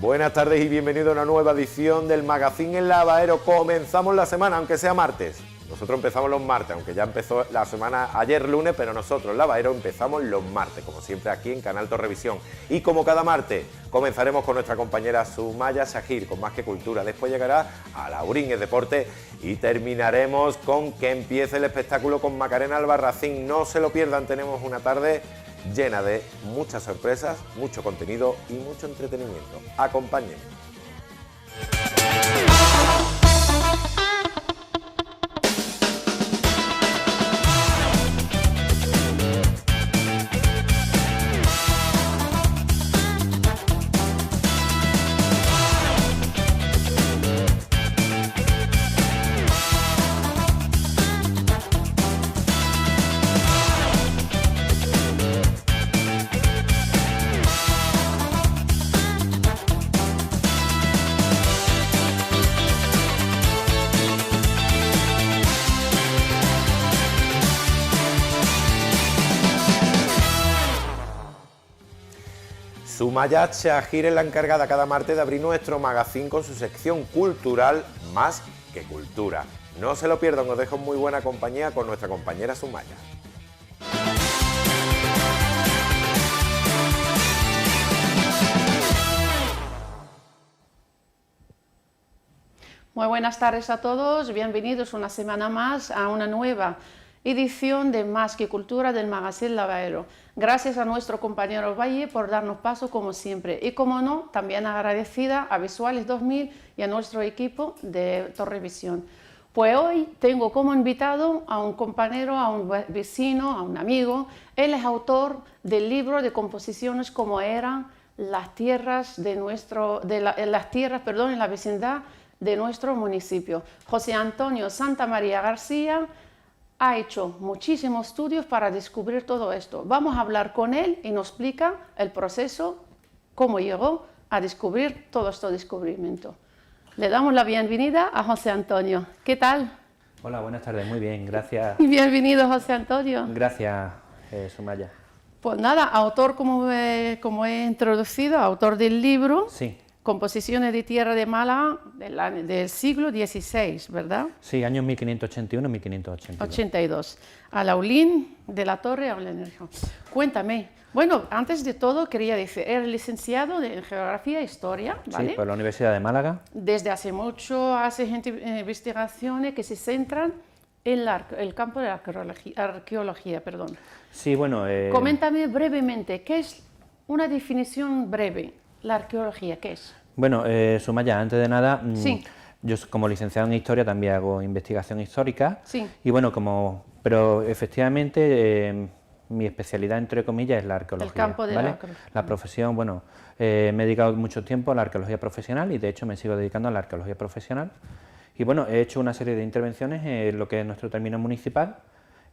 Buenas tardes y bienvenido a una nueva edición del Magazín El Lavadero. Comenzamos la semana, aunque sea martes. Nosotros empezamos los martes, aunque ya empezó la semana ayer lunes, pero nosotros, el Lavadero, empezamos los martes, como siempre aquí en Canal Torrevisión. Y como cada martes, comenzaremos con nuestra compañera Sumaya Shahir, con Más que Cultura. Después llegará a Laurín, el deporte, y terminaremos con que empiece el espectáculo con Macarena Albarracín. No se lo pierdan, tenemos una tarde llena de muchas sorpresas, mucho contenido y mucho entretenimiento. Acompáñenme. Sumaya Shahir es la encargada cada martes de abrir nuestro magazín con su sección cultural Más que Cultura. No se lo pierdan, os dejo en muy buena compañía con nuestra compañera Sumaya. Muy buenas tardes a todos, bienvenidos una semana más a una nueva edición de Más que Cultura del Magazín El Lavadero. Gracias a nuestro compañero Valle por darnos paso como siempre y como no, también agradecida a Visuales 2000 y a nuestro equipo de Torrevisión. Pues hoy tengo como invitado a un compañero, a un vecino, a un amigo. Él es autor del libro de composiciones como eran las tierras en la vecindad de nuestro municipio. José Antonio Santamaría García ha hecho muchísimos estudios para descubrir todo esto. Vamos a hablar con él y nos explica el proceso, cómo llegó a descubrir todo este descubrimiento. Le damos la bienvenida a José Antonio. ¿Qué tal? Hola, buenas tardes, muy bien, gracias. Bienvenido, José Antonio. Gracias, Sumaya. Pues nada, autor, como he introducido, autor del libro. Sí. Composiciones de tierra de Málaga del siglo XVI, ¿verdad? Sí, años 1581-1582. 82. A Laulín de la Torre a Belenejo. Cuéntame. Bueno, antes de todo quería decir, eres licenciado en Geografía e Historia, ¿vale? Sí, por la Universidad de Málaga. Desde hace mucho haces investigaciones que se centran en el campo de la arqueología, perdón. Sí, bueno... Coméntame brevemente, ¿qué es una definición breve? ¿La arqueología qué es? Bueno, Sumaya, antes de nada, sí. Yo como licenciado en Historia también hago investigación histórica. Sí. Y bueno, pero efectivamente mi especialidad, entre comillas, es la arqueología. El campo de ¿vale? la arqueología. La profesión, bueno, me he dedicado mucho tiempo a la arqueología profesional y de hecho me sigo dedicando a la arqueología profesional. Y bueno, he hecho una serie de intervenciones en lo que es nuestro término municipal,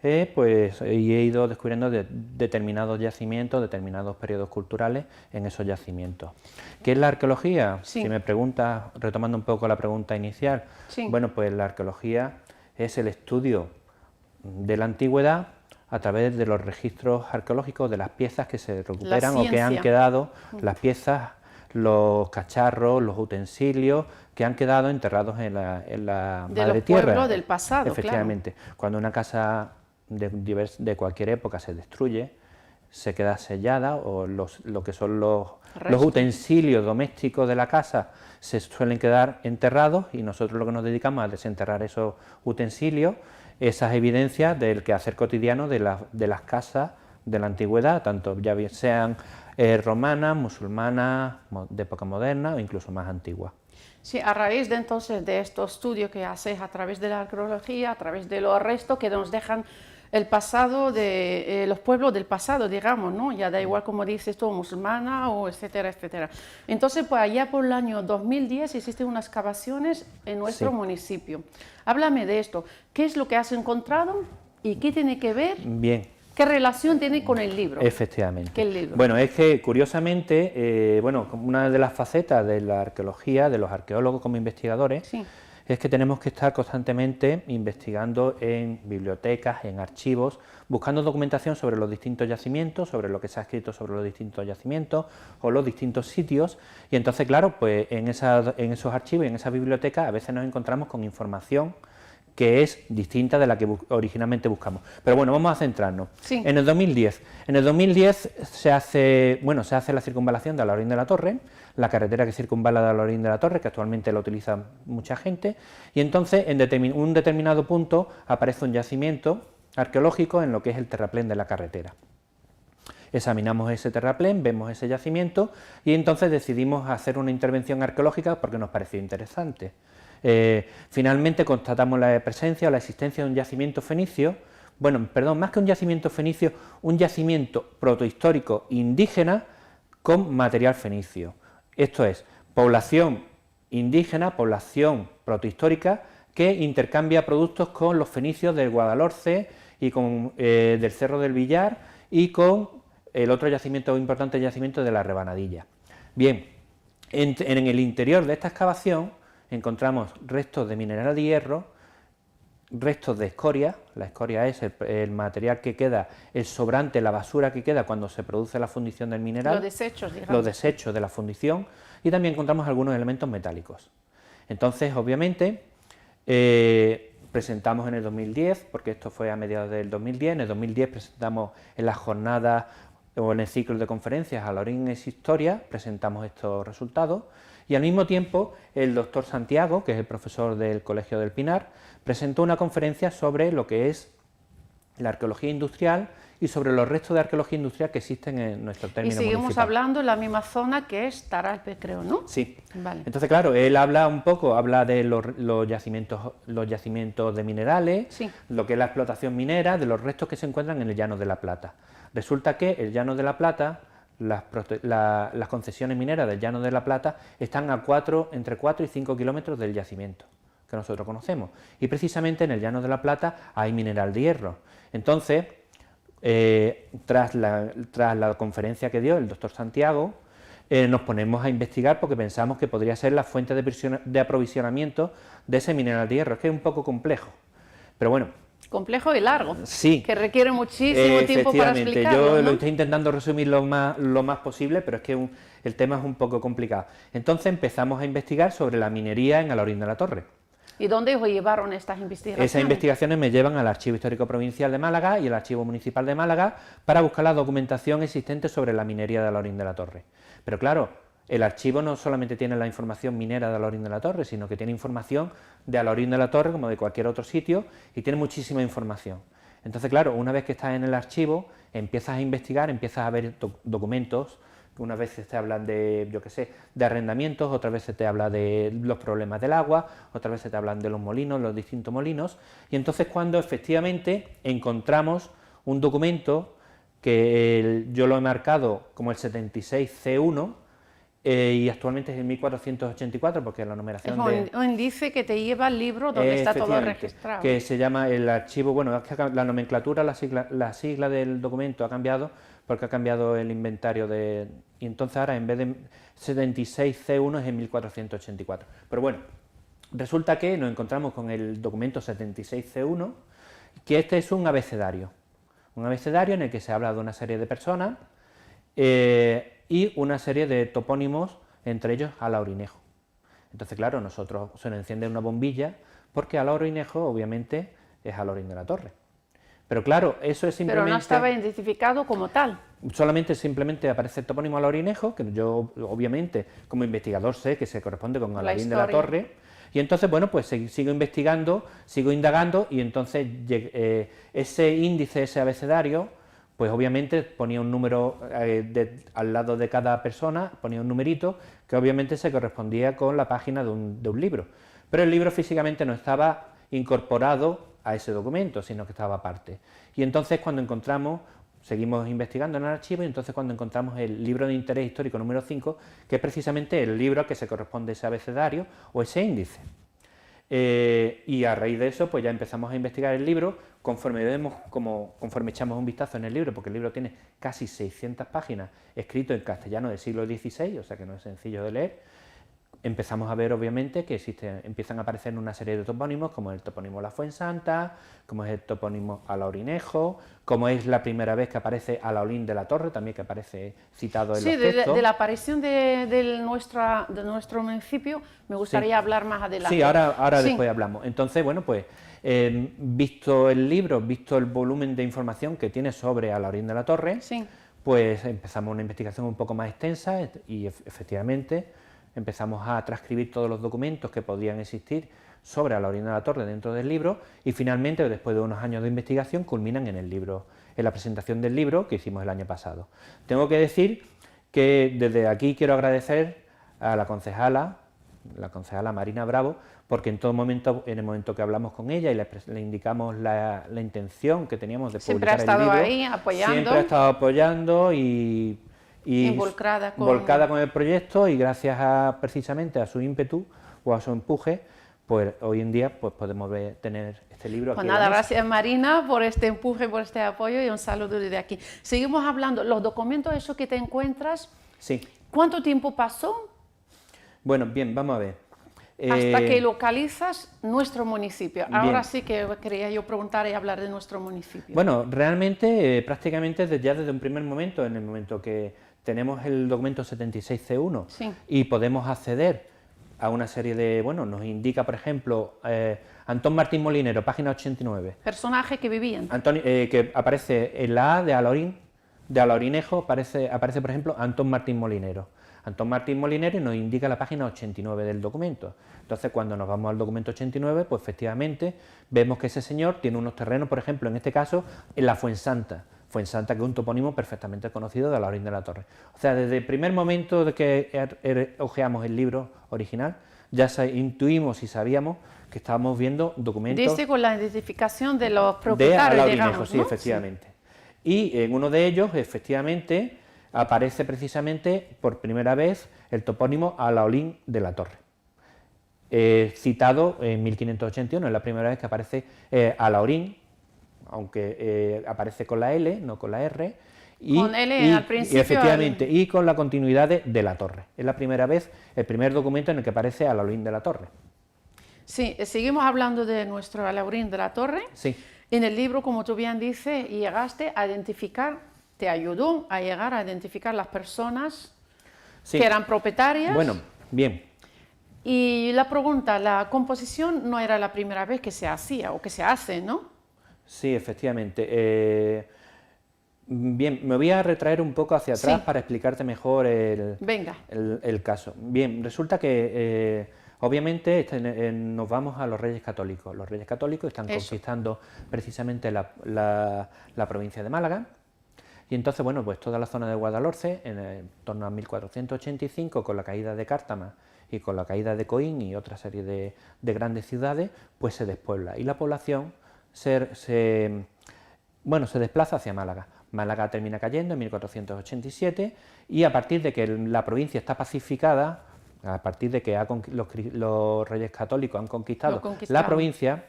y he ido descubriendo determinados yacimientos, determinados periodos culturales en esos yacimientos. ¿Qué es la arqueología? Sí. Si me preguntas, retomando un poco la pregunta inicial, sí. Bueno, pues la arqueología es el estudio de la antigüedad a través de los registros arqueológicos de las piezas que se recuperan o que han quedado, las piezas, los cacharros, los utensilios que han quedado enterrados en la madre tierra. Pueblos del pasado, efectivamente. Claro. Cuando una casa de cualquier época se destruye, se queda sellada, o lo que son los utensilios domésticos de la casa se suelen quedar enterrados, y nosotros lo que nos dedicamos a desenterrar esos utensilios, esas evidencias del quehacer cotidiano de las casas de la antigüedad, tanto ya bien sean romanas, musulmanas, de época moderna o incluso más antiguas. Sí, a raíz de entonces de estos estudios que haces a través de la arqueología, a través de los restos que nos dejan el pasado de los pueblos del pasado, digamos, ¿no? Ya da igual como dices tú, musulmana o etcétera, etcétera. Entonces, pues allá por el año 2010 existen unas excavaciones en nuestro municipio. Háblame de esto. ¿Qué es lo que has encontrado y qué tiene que ver? Bien. ¿Qué relación tiene con el libro? Efectivamente. ¿Qué libro? Bueno, es que curiosamente, una de las facetas de la arqueología, de los arqueólogos como investigadores, es que tenemos que estar constantemente investigando en bibliotecas, en archivos, buscando documentación sobre los distintos yacimientos, sobre lo que se ha escrito sobre los distintos yacimientos o los distintos sitios, y entonces, claro, pues en esos archivos y en esas bibliotecas a veces nos encontramos con información que es distinta de la que originalmente buscamos. Pero bueno, vamos a centrarnos. Sí. En el 2010 se hace la circunvalación de Alhaurín de la Torre, la carretera que circunvala de Alhaurín de la Torre, que actualmente la utiliza mucha gente, y entonces en un determinado punto aparece un yacimiento arqueológico en lo que es el terraplén de la carretera. Examinamos ese terraplén, vemos ese yacimiento y entonces decidimos hacer una intervención arqueológica porque nos pareció interesante. Finalmente constatamos la presencia o la existencia de un yacimiento fenicio, más que un yacimiento fenicio, un yacimiento protohistórico indígena con material fenicio. Esto es, población indígena, población protohistórica que intercambia productos con los fenicios del Guadalhorce y con del Cerro del Villar y con el otro yacimiento importante, el yacimiento de la Rebanadilla. Bien, en el interior de esta excavación encontramos restos de mineral de hierro, restos de escoria. La escoria es el material que queda, el sobrante, la basura que queda cuando se produce la fundición del mineral. Los desechos, digamos. Los desechos de la fundición, y también encontramos algunos elementos metálicos. Entonces, obviamente, presentamos en el 2010, porque esto fue a mediados del 2010, en el 2010 presentamos en las jornadas o en el ciclo de conferencias Alhaurín es Historia, presentamos estos resultados, y al mismo tiempo el doctor Santiago, que es el profesor del Colegio del Pinar, presentó una conferencia sobre lo que es la arqueología industrial y sobre los restos de arqueología industrial que existen en nuestro término municipal. Y seguimos hablando en la misma zona que es Taralpe, creo, ¿no? Sí. Vale. Entonces, claro, él habla de los yacimientos de minerales, sí, lo que es la explotación minera, de los restos que se encuentran en el Llano de la Plata. Resulta que el Llano de la Plata, las concesiones mineras del Llano de la Plata están entre 4 y 5 kilómetros del yacimiento que nosotros conocemos, y precisamente en el Llano de la Plata hay mineral de hierro. Entonces, tras la conferencia que dio el doctor Santiago, nos ponemos a investigar porque pensamos que podría ser la fuente de aprovisionamiento de ese mineral de hierro. Es que es un poco complejo, pero bueno. Complejo y largo, sí, que requiere muchísimo tiempo para explicarlo, yo ¿no? lo estoy intentando resumir lo más posible, pero es que el tema es un poco complicado. Entonces empezamos a investigar sobre la minería en Alhaurín de la Torre. ¿Y dónde os llevaron estas investigaciones? Esas investigaciones me llevan al Archivo Histórico Provincial de Málaga y al Archivo Municipal de Málaga para buscar la documentación existente sobre la minería de Alhaurín de la Torre. Pero claro, el archivo no solamente tiene la información minera de Alhaurín de la Torre, sino que tiene información de Alhaurín de la Torre como de cualquier otro sitio, y tiene muchísima información. Entonces, claro, una vez que estás en el archivo, empiezas a investigar, empiezas a ver documentos, que unas veces te hablan de, de arrendamientos, otras veces te habla de los problemas del agua, otras veces te hablan de los molinos, los distintos molinos, y entonces cuando efectivamente encontramos un documento que yo lo he marcado como el 76C1, y actualmente es el 1484, porque la numeración es un índice que te lleva al libro donde está todo registrado. Que se llama el archivo, es que la nomenclatura, la sigla del documento ha cambiado, porque ha cambiado el inventario y entonces ahora en vez de 76C1 es en 1484. Pero bueno, resulta que nos encontramos con el documento 76C1, que este es un abecedario en el que se habla de una serie de personas, y una serie de topónimos, entre ellos Alhaurinejo. Entonces, claro, nosotros se nos enciende una bombilla porque Alhaurinejo, obviamente, es Alhaurín de la Torre. Pero claro, eso es simplemente... Pero no estaba identificado como tal. Simplemente aparece el topónimo Alhaurinejo, que yo, obviamente, como investigador sé que se corresponde con Alhaurín de la Torre. Y entonces, pues sigo investigando, sigo indagando, y entonces ese índice, ese abecedario, pues obviamente ponía un número al lado de cada persona, ponía un numerito que obviamente se correspondía con la página de un libro. Pero el libro físicamente no estaba incorporado a ese documento, sino que estaba aparte. Y entonces seguimos investigando en el archivo, y entonces cuando encontramos el libro de interés histórico número 5, que es precisamente el libro al que se corresponde ese abecedario o ese índice. Y a raíz de eso, pues ya empezamos a investigar el libro, conforme echamos un vistazo en el libro, porque el libro tiene casi 600 páginas, escrito en castellano del siglo XVI, o sea que no es sencillo de leer. empezamos a ver obviamente que empiezan a aparecer una serie de topónimos, como el topónimo La Fuensanta, como es el topónimo Alorinejo, como es la primera vez que aparece Alaolín de la Torre, también que aparece citado en los textos. De la aparición de nuestro municipio me gustaría hablar más adelante. Sí, ahora después hablamos. Entonces, bueno, pues visto el libro, visto el volumen de información que tiene sobre Alaolín de la Torre, pues empezamos una investigación un poco más extensa y efectivamente empezamos a transcribir todos los documentos que podían existir sobre Alaolín de la Torre dentro del libro y finalmente, después de unos años de investigación, culminan en el libro, en la presentación del libro que hicimos el año pasado. Tengo que decir que desde aquí quiero agradecer a la concejala Marina Bravo, porque en todo momento, en el momento que hablamos con ella y le indicamos la intención que teníamos de publicar el libro, siempre ha estado ahí apoyando. Siempre ha estado apoyando y volcada con el proyecto, y gracias precisamente a su ímpetu o a su empuje, pues hoy en día pues podemos tener este libro aquí. Pues nada, gracias Marina por este empuje, por este apoyo, y un saludo desde aquí. Seguimos hablando, los documentos esos que te encuentras, sí. ¿Cuánto tiempo pasó? Bueno, bien, vamos a ver. Hasta que localizas nuestro municipio. Ahora sí que quería yo preguntar y hablar de nuestro municipio. Bueno, realmente, prácticamente ya desde un primer momento, en el momento que tenemos el documento 76C1 y podemos acceder a una serie de, bueno, nos indica, por ejemplo, Antón Martín Molinero, página 89. Personaje que vivían. Que aparece en la A de Alorinejo, aparece, por ejemplo, Antón Martín Molinero. Antón Martín Molinero nos indica la página 89 del documento. Entonces, cuando nos vamos al documento 89, pues efectivamente vemos que ese señor tiene unos terrenos, por ejemplo, en este caso, en la Fuensanta. Fuensanta, que es un topónimo perfectamente conocido de Alaolín de la Torre. O sea, desde el primer momento de que hojeamos el libro original, ya intuimos y sabíamos que estábamos viendo documentos... Dice con la identificación de los propietarios, digamos, sí, efectivamente. Y en uno de ellos, efectivamente, aparece precisamente por primera vez el topónimo Alaolín de la Torre, citado en 1581, es la primera vez que aparece Alaolín, aunque aparece con la L, no con la R, con L al principio. Y efectivamente, y con la continuidad de la Torre. Es la primera vez, el primer documento en el que aparece Alaolín de la Torre. Sí, seguimos hablando de nuestro Alaolín de la Torre. Sí. En el libro, como tú bien dices, llegaste a identificar, te ayudó a llegar a identificar las personas que eran propietarias. Bueno, bien. Y la pregunta, la composición no era la primera vez que se hacía o que se hace, ¿no? Sí, efectivamente. Bien, me voy a retraer un poco hacia atrás para explicarte mejor el caso. Bien, resulta que obviamente nos vamos a los Reyes Católicos. Los Reyes Católicos están conquistando precisamente la provincia de Málaga. Y entonces, bueno, pues toda la zona de Guadalhorce, en torno a 1485, con la caída de Cártama y con la caída de Coín y otra serie de grandes ciudades, pues se despuebla. Y la población se desplaza hacia Málaga. Málaga termina cayendo en 1487 y a partir de que la provincia está pacificada, a partir de que los Reyes Católicos han conquistado la provincia,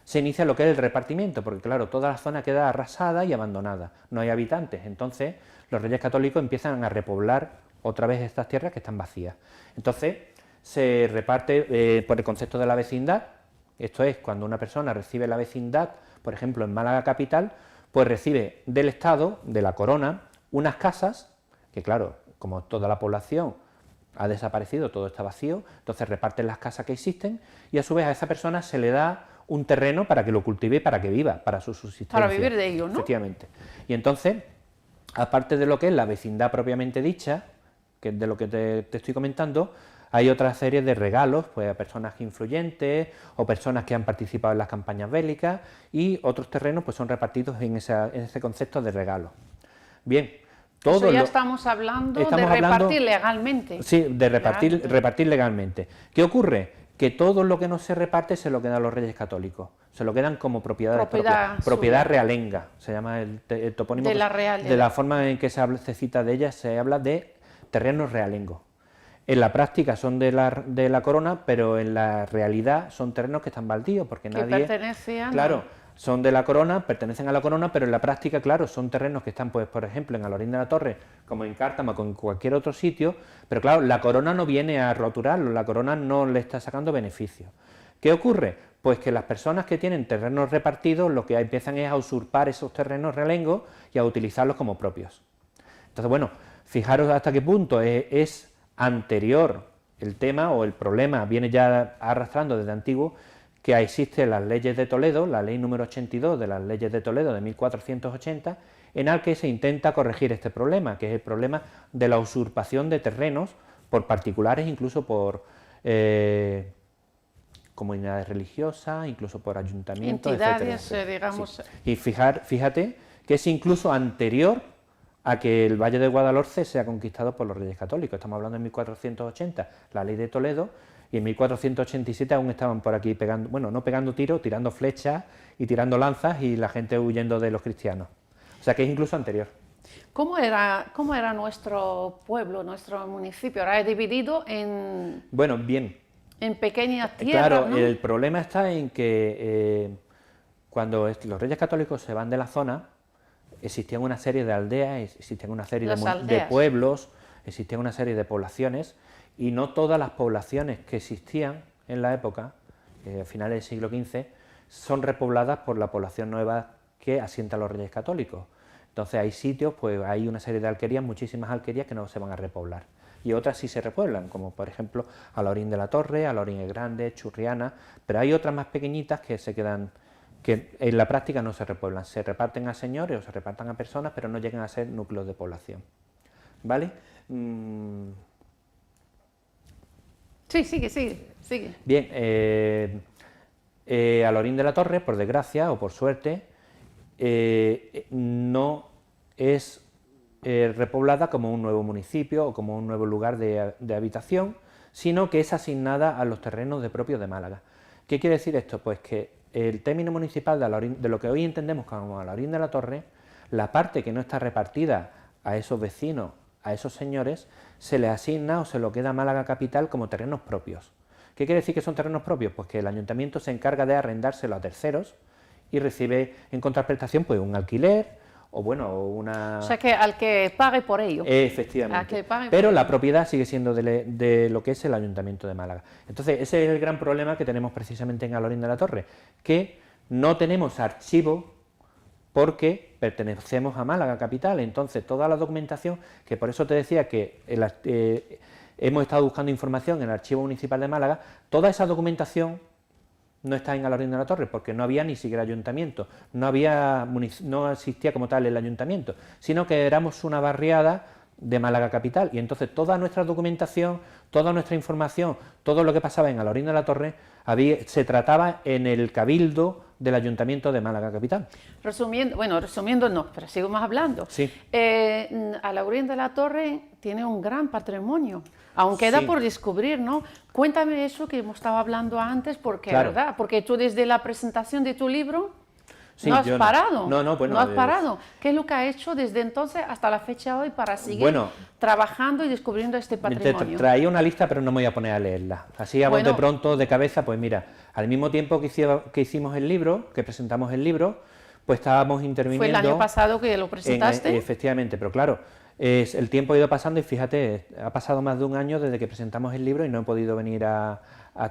se inicia lo que es el repartimiento, porque claro, toda la zona queda arrasada y abandonada, no hay habitantes. Entonces los Reyes Católicos empiezan a repoblar otra vez estas tierras que están vacías. Entonces se reparte por el concepto de la vecindad. Esto es, cuando una persona recibe la vecindad, por ejemplo en Málaga capital, pues recibe del Estado, de la corona, unas casas, que claro, como toda la población ha desaparecido, todo está vacío, entonces reparten las casas que existen y a su vez a esa persona se le da un terreno para que lo cultive y para que viva, para su subsistencia. Para vivir de ello, ¿no? Efectivamente. Y entonces, aparte de lo que es la vecindad propiamente dicha, que es de lo que te estoy comentando, hay otra serie de regalos, pues a personas influyentes o personas que han participado en las campañas bélicas, y otros terrenos pues son repartidos en ese concepto de regalo. Bien, todo eso ya estamos hablando de repartir legalmente. Sí, de repartir legalmente. ¿Qué ocurre? Que todo lo que no se reparte se lo quedan los Reyes Católicos, se lo quedan como propiedad realenga, se llama el topónimo de la real, de la forma en que se cita de ella, se habla de terrenos realengos. En la práctica son de la corona, pero en la realidad son terrenos que están baldíos, porque nadie... pertenecían... Claro, son de la corona, pertenecen a la corona, pero en la práctica, claro, son terrenos que están, pues, por ejemplo, en Alorín de la Torre, como en Cártama, como en cualquier otro sitio, pero claro, la corona no viene a roturarlo, la corona no le está sacando beneficio. ¿Qué ocurre? Pues que las personas que tienen terrenos repartidos lo que empiezan es a usurpar esos terrenos realengos y a utilizarlos como propios. Entonces, bueno, fijaros hasta qué punto es anterior el tema o el problema, viene ya arrastrando desde antiguo, que existen las leyes de Toledo, la ley número 82 de las leyes de Toledo de 1480, en el que se intenta corregir este problema, que es el problema de la usurpación de terrenos por particulares, incluso por comunidades religiosas, incluso por ayuntamientos, entidades, etcétera. digamos. Sí. Y fíjate que es incluso anterior a que el Valle de Guadalhorce sea conquistado por los Reyes Católicos. Estamos hablando de 1480, la ley de Toledo, y en 1487 aún estaban por aquí pegando, bueno, no pegando tiros, tirando flechas y tirando lanzas y la gente huyendo de los cristianos. O sea que es incluso anterior. ¿Cómo era nuestro pueblo, nuestro municipio? Era dividido en... Bueno, bien. En pequeñas tierras, claro, ¿no? el problema está en que cuando los Reyes Católicos se van de la zona, existían una serie de aldeas, existían una serie de pueblos, existían una serie de poblaciones, y no todas las poblaciones que existían en la época, a finales del siglo XV, son repobladas por la población nueva que asienta a los Reyes Católicos. Entonces hay sitios, pues hay una serie de alquerías, muchísimas alquerías que no se van a repoblar, y otras sí se repueblan, como por ejemplo Alorín de la Torre, Alorín el Grande, Churriana, pero hay otras más pequeñitas que se quedan, que en la práctica no se repueblan, se reparten a señores o se reparten a personas, pero no llegan a ser núcleos de población. ¿Vale? Sí, sigue. Bien, Alorín de la Torre, por desgracia o por suerte, no es repoblada como un nuevo municipio o como un nuevo lugar de habitación, sino que es asignada a los terrenos propios de Málaga. ¿Qué quiere decir esto? Pues que el término municipal de lo que hoy entendemos como Alorín de la Torre, la parte que no está repartida a esos vecinos, a esos señores, se les asigna o se lo queda a Málaga Capital como terrenos propios. ¿Qué quiere decir que son terrenos propios? Pues que el ayuntamiento se encarga de arrendárselo a terceros y recibe en contraprestación pues un alquiler o bueno, una... O sea, que al que pague por ello. Efectivamente. Pero la propiedad sigue siendo de lo que es el Ayuntamiento de Málaga. Entonces, ese es el gran problema que tenemos precisamente en Alorín de la Torre, que no tenemos archivo porque pertenecemos a Málaga Capital. Entonces, toda la documentación, que por eso te decía que hemos estado buscando información en el Archivo Municipal de Málaga, toda esa documentación no está en Alorín de la Torre, porque no había ni siquiera ayuntamiento, no existía como tal el ayuntamiento, sino que éramos una barriada de Málaga Capital, y entonces toda nuestra documentación, toda nuestra información, todo lo que pasaba en Alorín de la Torre, se trataba en el Cabildo del Ayuntamiento de Málaga Capital. Resumiendo no, pero seguimos hablando. Sí. Alorín de la Torre tiene un gran patrimonio, aún queda por descubrir, ¿no? Cuéntame eso que hemos estado hablando antes, porque, claro, ¿verdad? Porque tú desde la presentación de tu libro sí, no has parado. Bueno, no has parado. ¿Qué es lo que has hecho desde entonces hasta la fecha de hoy para seguir trabajando y descubriendo este patrimonio? Traía una lista, pero no me voy a poner a leerla. Así a bote pronto, de cabeza, pues mira, al mismo tiempo que hicimos el libro, que presentamos el libro, pues estábamos interviniendo... ¿Fue el año pasado que lo presentaste? Efectivamente, pero claro, el tiempo ha ido pasando y fíjate, ha pasado más de un año desde que presentamos el libro y no he podido venir a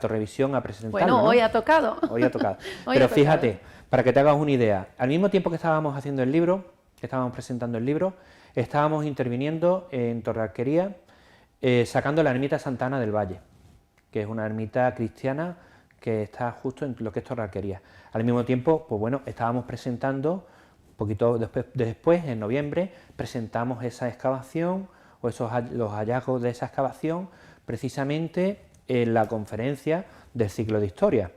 Torrevisión a presentarlo. Bueno, hoy ha tocado. Hoy ha tocado. Pero fíjate, para que te hagas una idea, al mismo tiempo que estábamos haciendo el libro, que estábamos presentando el libro, estábamos interviniendo en Torrealquería, sacando la ermita Santa Ana del Valle, que es una ermita cristiana que está justo en lo que es Torrealquería. Al mismo tiempo, pues bueno, estábamos presentando, un poquito después, en noviembre, presentamos esa excavación, o los hallazgos de esa excavación, precisamente en la conferencia del ciclo de historia.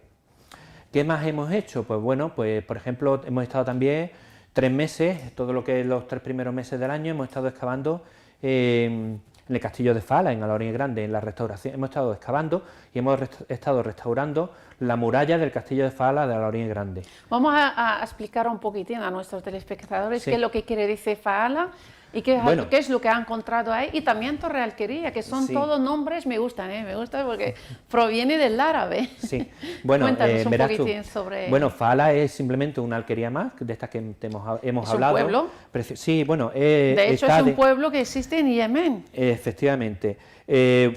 ¿Qué más hemos hecho? Pues bueno, pues por ejemplo, hemos estado también 3 meses, todo lo que es los 3 primeros meses del año, hemos estado excavando en el Castillo de Fala, en Alorín el Grande, en la restauración, hemos estado excavando y hemos estado restaurando la muralla del Castillo de Fala de Alorín el Grande. Vamos a explicar un poquitín a nuestros telespectadores qué es lo que quiere decir Fala. ¿Y qué, Bueno, qué es lo que ha encontrado ahí? Y también Torre Alquería, que son sí. todos nombres, me gustan porque proviene del árabe. Sí, bueno, Cuéntanos un verás tú. poquitín sobre... Bueno, Fala es simplemente una alquería más, de estas que hemos ¿Es un hablado. pueblo? Sí, bueno, De hecho, está es un pueblo que existe en Yemen. efectivamente.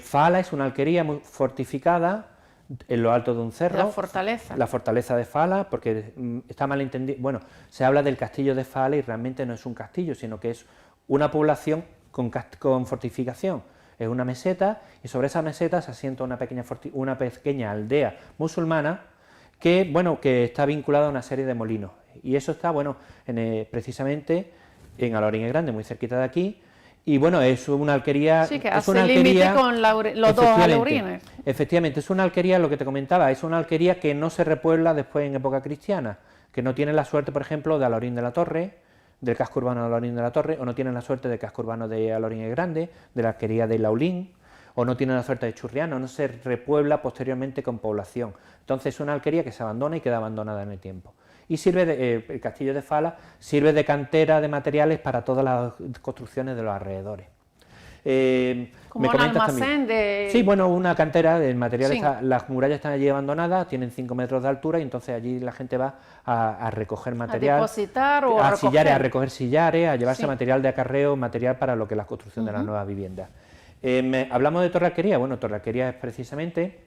Fala es una alquería muy fortificada en lo alto de un cerro. La fortaleza. La fortaleza de Fala, porque está mal entendido. Bueno, se habla del castillo de Fala y realmente no es un castillo, sino que es una población con fortificación. Es una meseta y sobre esa meseta se asienta una pequeña aldea musulmana que, bueno, que está vinculada a una serie de molinos. Y eso está, bueno, precisamente en Alhaurín Grande, muy cerquita de aquí. Y bueno, es una alquería... Sí, que es hace una límite alquería, con los dos alhaurines. efectivamente, es una alquería, lo que te comentaba, es una alquería que no se repuebla después en época cristiana, que no tiene la suerte, por ejemplo, de Alhaurín de la Torre, del casco urbano de Alhaurín de la Torre, o no tienen la suerte del casco urbano de Alhaurín el Grande, de la alquería de Laulín, o no tienen la suerte de Churriana, no se repuebla posteriormente con población. Entonces es una alquería que se abandona y queda abandonada en el tiempo. Y sirve el castillo de Fala sirve de cantera de materiales para todas las construcciones de los alrededores. Como un almacén de... Sí, bueno, una cantera de materiales, Sí. las murallas están allí abandonadas, tienen 5 metros de altura y entonces allí la gente va a recoger material, A depositar o a recoger. sillares, a recoger sillares, a llevarse Sí. material de acarreo, material para lo que es la construcción de las nuevas viviendas. Hablamos de Torre Alquería, bueno, Torre Alquería es precisamente,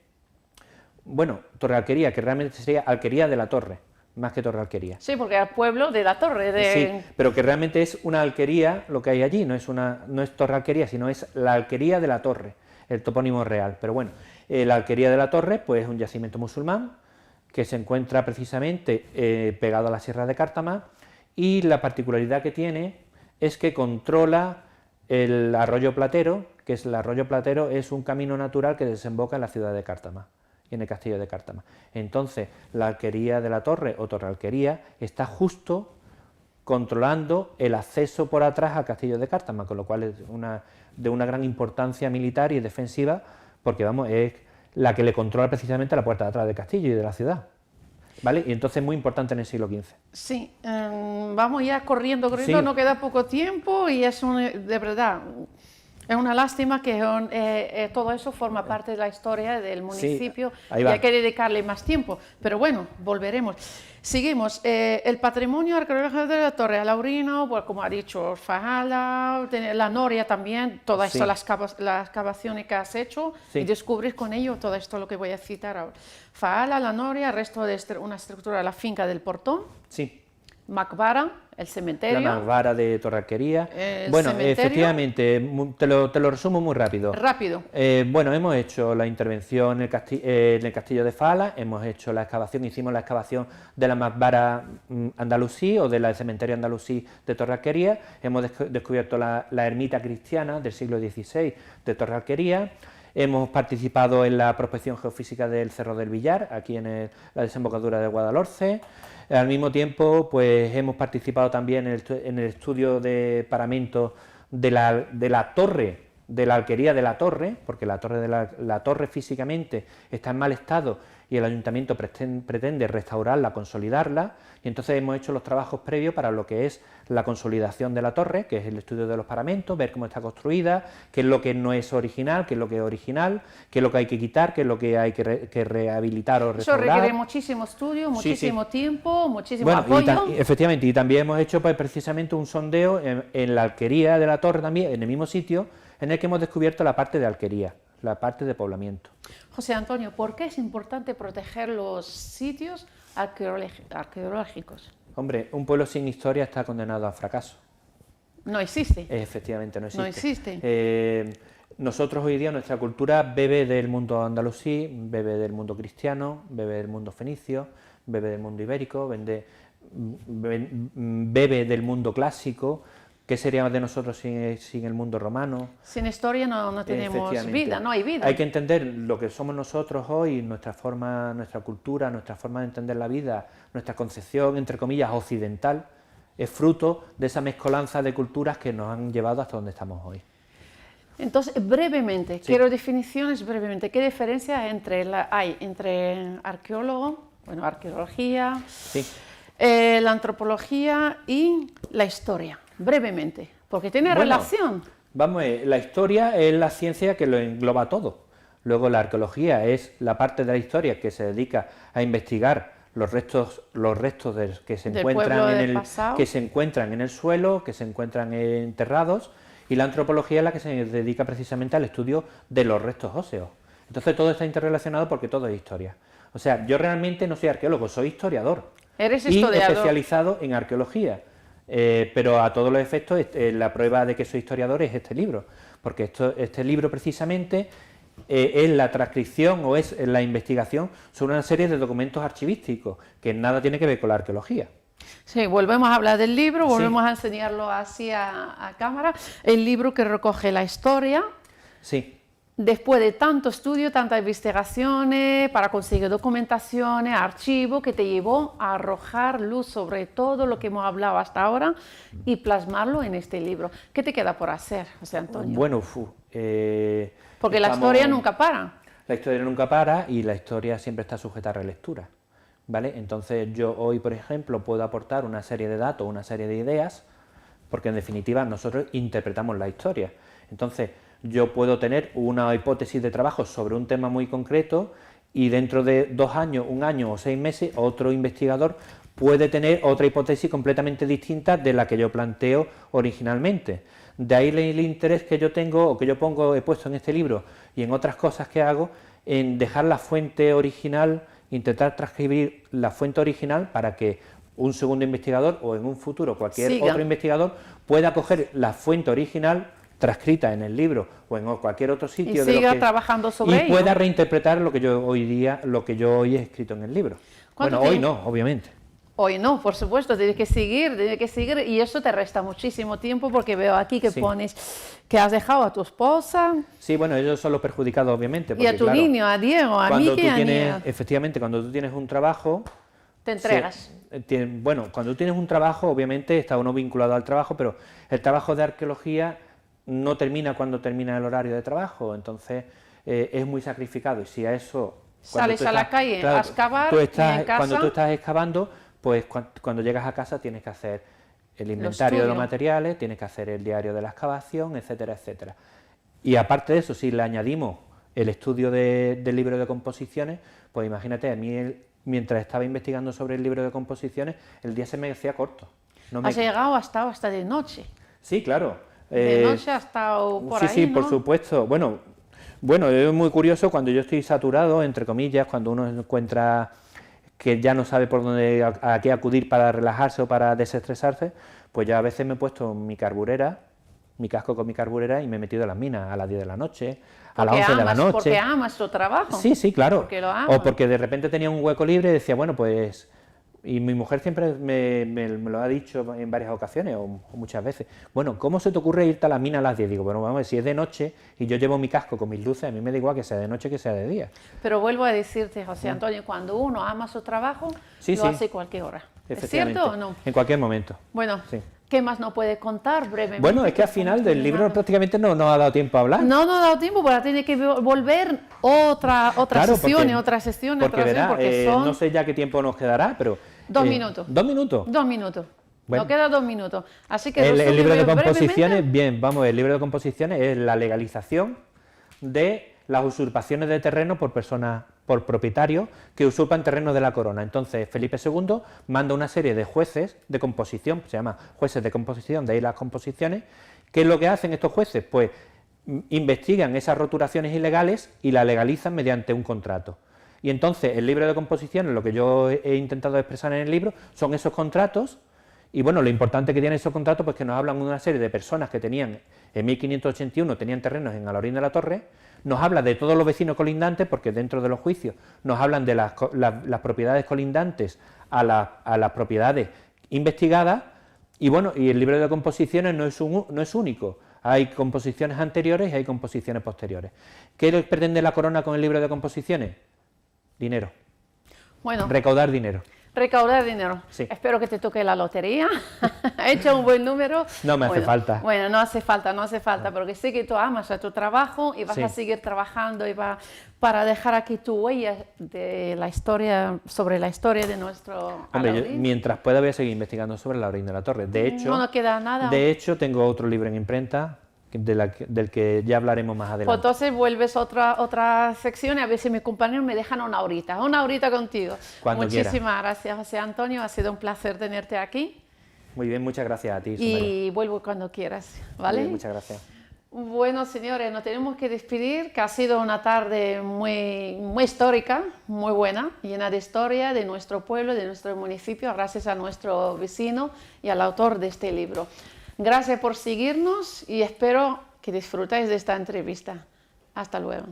bueno, Torre Alquería, que realmente sería Alquería de la Torre, más que Torre Alquería. Sí, porque es el pueblo de la Torre. Sí, pero que realmente es una alquería lo que hay allí, no es Torre Alquería, sino es la Alquería de la Torre, el topónimo real. Pero bueno, la Alquería de la Torre pues, es un yacimiento musulmán que se encuentra precisamente pegado a la Sierra de Cártama y la particularidad que tiene es que controla el arroyo Platero, que es el arroyo Platero es un camino natural que desemboca en la ciudad de Cártama y en el castillo de Cártama. Entonces, la Alquería de la Torre o Torre Alquería está justo controlando el acceso por atrás al castillo de Cártama, con lo cual es de una gran importancia militar y defensiva, porque vamos, es la que le controla precisamente la puerta de atrás del castillo y de la ciudad. ¿Vale? Y entonces muy importante en el siglo XV. Sí, vamos ya corriendo, Sí. no queda poco tiempo y es de verdad... Es una lástima que todo eso forma parte de la historia del municipio ahí y va. hay que dedicarle más tiempo. Pero bueno, volveremos. Seguimos. El patrimonio arqueológico de la Torre Alhaurino, pues, como ha dicho Fajala, la Noria también, todas Sí. estas las excavaciones que has hecho Sí. y descubrir con ello todo esto lo que voy a citar ahora. Fajala, la Noria, el resto de una estructura de la finca del Portón, Sí. Macbara, el cementerio. La Macbara de Torre Alquería. El Bueno, cementerio. efectivamente, te lo resumo muy rápido. Rápido. Bueno, hemos hecho la intervención en el castillo de Fala, hemos hecho la excavación, hicimos la excavación de la Macbara andalusí o del cementerio andalusí de Torre Alquería, hemos descubierto la ermita cristiana del siglo XVI de Torre Alquería, hemos participado en la prospección geofísica del Cerro del Villar, aquí en la desembocadura de Guadalhorce. Al mismo tiempo, pues hemos participado también en el estudio de paramento de la torre, de la alquería de la torre, porque la torre la torre físicamente está en mal estado y el ayuntamiento pretende restaurarla, consolidarla, y entonces hemos hecho los trabajos previos para lo que es la consolidación de la torre, que es el estudio de los paramentos, ver cómo está construida, qué es lo que no es original, qué es lo que es original, qué es lo que hay que quitar, qué es lo que hay que rehabilitar o Eso restaurar. requiere muchísimo estudio, muchísimo tiempo, muchísimo Bueno, apoyo. efectivamente, y también hemos hecho pues, precisamente un sondeo en la alquería de la torre también, en el mismo sitio, en el que hemos descubierto la parte de alquería, la parte de poblamiento. José Antonio, ¿por qué es importante proteger los sitios arqueológicos? Hombre, un pueblo sin historia está condenado al fracaso. No existe. Efectivamente, no existe. No existe. Nosotros hoy día, nuestra cultura bebe del mundo andalusí, bebe del mundo cristiano, bebe del mundo fenicio, bebe del mundo ibérico, bebe del mundo clásico. ¿Qué sería de nosotros sin el mundo romano? Sin historia no tenemos vida, no hay vida. Hay que entender lo que somos nosotros hoy, nuestra forma, nuestra cultura, nuestra forma de entender la vida, nuestra concepción, entre comillas, occidental, es fruto de esa mezcolanza de culturas que nos han llevado hasta donde estamos hoy. Entonces, brevemente, Sí. quiero definiciones brevemente. ¿Qué diferencia hay entre arqueólogo, bueno, arqueología, Sí. la antropología y la historia? Brevemente. Porque tiene Bueno, relación. Vamos, la historia es la ciencia que lo engloba todo. Luego la arqueología es la parte de la historia que se dedica a investigar los restos que se encuentran en el suelo, que se encuentran enterrados, y la antropología es la que se dedica precisamente al estudio de los restos óseos. Entonces todo está interrelacionado porque todo es historia. O sea, yo realmente no soy arqueólogo, soy historiador. Eres y historiador. especializado en arqueología. Pero a todos los efectos, la prueba de que soy historiador es este libro, porque este libro precisamente es la transcripción o es la investigación sobre una serie de documentos archivísticos, que nada tiene que ver con la arqueología. Sí, volvemos a hablar del libro, volvemos a enseñarlo así a cámara, el libro que recoge la historia. Sí. Después de tanto estudio, tantas investigaciones, para conseguir documentaciones, archivos, que te llevó a arrojar luz sobre todo lo que hemos hablado hasta ahora y plasmarlo en este libro. ¿Qué te queda por hacer, José Antonio? Bueno, porque la historia nunca para. La historia nunca para y la historia siempre está sujeta a relectura, ¿vale? Entonces yo hoy, por ejemplo, puedo aportar una serie de datos, una serie de ideas, porque en definitiva nosotros interpretamos la historia. Entonces, yo puedo tener una hipótesis de trabajo sobre un tema muy concreto y dentro de 2 años, 1 año o 6 meses, otro investigador puede tener otra hipótesis completamente distinta de la que yo planteo originalmente. De ahí el interés que yo tengo o que yo he puesto en este libro y en otras cosas que hago, en dejar la fuente original, intentar transcribir la fuente original para que un segundo investigador o en un futuro cualquier otro investigador pueda coger la fuente original transcrita en el libro o en cualquier otro sitio y siga trabajando sobre ello y pueda reinterpretar lo que yo hoy he escrito en el libro. Bueno, hoy no, obviamente. Hoy no, por supuesto, tienes que seguir y eso te resta muchísimo tiempo porque veo aquí que pones que has dejado a tu esposa. Sí, bueno, ellos son los perjudicados, obviamente. Porque, y a tu niño, a Diego, a Miki y a Nia. Efectivamente, cuando tú tienes un trabajo... Te entregas. Bueno, cuando tú tienes un trabajo, obviamente está uno vinculado al trabajo, pero el trabajo de arqueología no termina cuando termina el horario de trabajo, entonces es muy sacrificado y si a eso... Sales a la calle a excavar y en casa... Cuando tú estás excavando, pues cuando llegas a casa tienes que hacer el inventario de los materiales, tienes que hacer el diario de la excavación, etcétera, etcétera. Y aparte de eso, si le añadimos el estudio del libro de composiciones, pues imagínate, a mí mientras estaba investigando sobre el libro de composiciones, el día se me hacía corto. Has llegado hasta de noche. Sí, claro. De noche ha estado por ahí, sí, ¿no? por supuesto. Bueno, es muy curioso cuando yo estoy saturado, entre comillas, cuando uno encuentra que ya no sabe por dónde a qué acudir para relajarse o para desestresarse, pues yo a veces me he puesto mi carburera, mi casco con mi carburera y me he metido a las minas a las 10 de la noche, a las 11 de la noche. Porque amas tu trabajo. Sí, claro. Porque lo amas. O porque de repente tenía un hueco libre y decía, bueno, pues... Y mi mujer siempre me lo ha dicho en varias ocasiones o muchas veces. Bueno, ¿cómo se te ocurre irte a la mina a las 10? Digo, bueno, vamos a ver, si es de noche y yo llevo mi casco con mis luces, a mí me da igual que sea de noche que sea de día. Pero vuelvo a decirte, José Antonio, cuando uno ama su trabajo, lo hace cualquier hora. ¿Es cierto o no? En cualquier momento. Bueno, ¿qué más nos puede contar brevemente? Bueno, es que al final del libro prácticamente no nos ha dado tiempo a hablar. No nos ha dado tiempo, pero tiene que volver otra sesión, porque verá, son... no sé ya qué tiempo nos quedará, pero... 2 minutos. 2 minutos. 2 minutos. Bueno, nos queda 2 minutos. Así que el libro de composiciones, el libro de composiciones es la legalización de las usurpaciones de terreno por personas, por propietarios que usurpan terrenos de la corona. Entonces Felipe II manda una serie de jueces de composición, se llama jueces de composición, de ahí las composiciones. ¿Qué es lo que hacen estos jueces? Pues investigan esas roturaciones ilegales y la legalizan mediante un contrato. Y entonces el libro de composiciones, lo que yo he intentado expresar en el libro, son esos contratos, y bueno, lo importante que tienen esos contratos, pues que nos hablan de una serie de personas que tenían, en 1581, tenían terrenos en Alhaurín de la Torre, nos habla de todos los vecinos colindantes, porque dentro de los juicios nos hablan de las propiedades colindantes a las propiedades investigadas, y bueno, y el libro de composiciones no es único, hay composiciones anteriores y hay composiciones posteriores. ¿Qué pretende la corona con el libro de composiciones? Dinero. Bueno, recaudar dinero. Recaudar dinero. Sí. Espero que te toque la lotería. ¿Ha hecho un buen número? No me hace falta. Bueno, no hace falta, porque sé que tú amas a tu trabajo y vas a seguir trabajando y para dejar aquí tu huella de la historia, sobre la historia de nuestro Hombre, Alaurín. mientras pueda voy a seguir investigando sobre Alaurín de la Torre. De hecho, no nos queda nada. De hecho, tengo otro libro en imprenta del que ya hablaremos más Pues adelante. entonces vuelves otra sección y a ver si mis compañeros me dejan una horita contigo. Cuando Muchísimas quiera. gracias, José Antonio, ha sido un placer tenerte aquí. Muy bien, muchas gracias a ti, Somalia. Y vuelvo cuando quieras, ¿vale? Muy bien, muchas gracias. Bueno, señores, nos tenemos que despedir, que ha sido una tarde muy histórica, muy buena, llena de historia de nuestro pueblo, de nuestro municipio, gracias a nuestro vecino y al autor de este libro. Gracias por seguirnos y espero que disfrutéis de esta entrevista. Hasta luego.